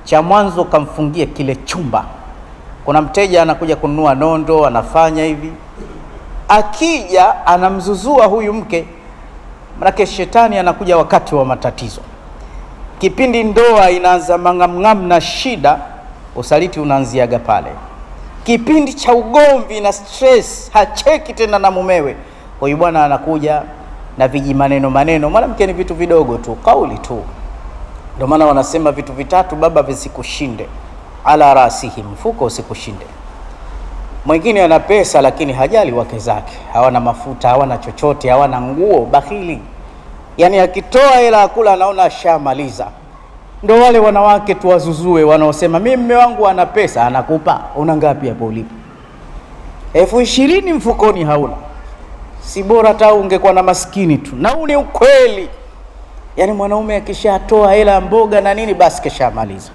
cha mwanzo kamfungia kile chumba. Kuna mteja anakuja kununua nondo, anafanya hivi, akija anamzuzua huyu mke, manake shetani anakuja wakati wa matatizo. Kipindi ndoa inaanza mangamngam na shida, usaliti unaanziaga pale. Kipindi cha ugomvi na stress, hacheki tena na mumewe, huyu bwana anakuja na viji maneno. Mwanamke ni vitu vidogo tu, kauli tu. Ndio maana wanasema vitu vitatu baba visikushinde, ala rasihi, mfuko usikushinde. Mwingine ana pesa lakini hajali wake zake, hawana mafuta, hawana chochote, hawana nguo, bakhili. Yani akitoa hela akula anaona ashamaliza. Ndio wale wanawake tuwazuzue wanaosema mimi mume wangu ana pesa, anakupa una ngapi hapo ulipo? 20,000 mfukoni hauna. Si bora hata ungekuwa na maskini tu. Na huu ni ukweli. Yani mwanaume akishatoa hela mboga na nini basi keshamaliza.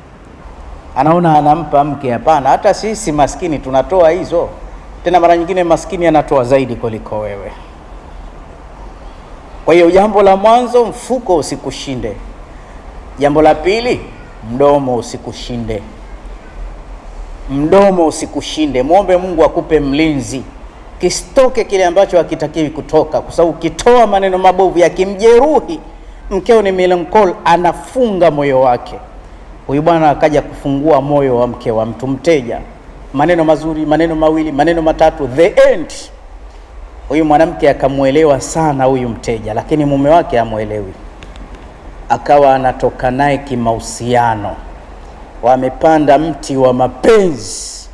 Anaona anampa mke. Hapana, hata sisi maskini tunatoa hizo. Tena mara nyingine maskini anatoa zaidi kuliko wewe. Kwa hiyo jambo la mwanzo, mfuko usikushinde. Jambo la pili, mdomo usikushinde. Mdomo usikushinde. Muombe Mungu akupe mlinzi, kisitoke kile ambacho hakitakiwi kutoka, kwa sababu ukitoa maneno mabovu yakimjeruhi mkeo ni melanchol, anafunga moyo wake. Huyu bwana akaja kufungua moyo wa mke wa mtu, mteja, maneno mazuri, maneno mawili, maneno matatu, the end. Huyu mwanamke akamuelewa sana huyu mteja, lakini mume wake hamuelewi. Akawa anatoka naye kimahusiano, wamepanda mti wa mapenzi,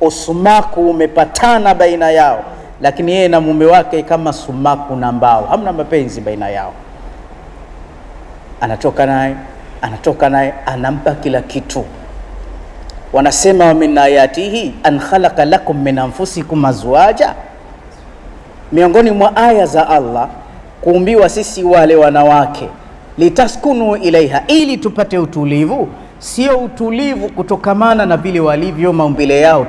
usumaku umepatana baina yao, lakini yeye na mume wake kama sumaku na mbao, hamna mapenzi baina yao. Anatoka naye anampa kila kitu. Wanasema min ayatihi an khalaqa lakum min anfusikum azwaja, miongoni mwa aya za Allah kuumbiwa sisi wale wanawake, litaskunu ilaiha, ili tupate utulivu. Sio utulivu kutokamana na vile walivyo maumbile yao.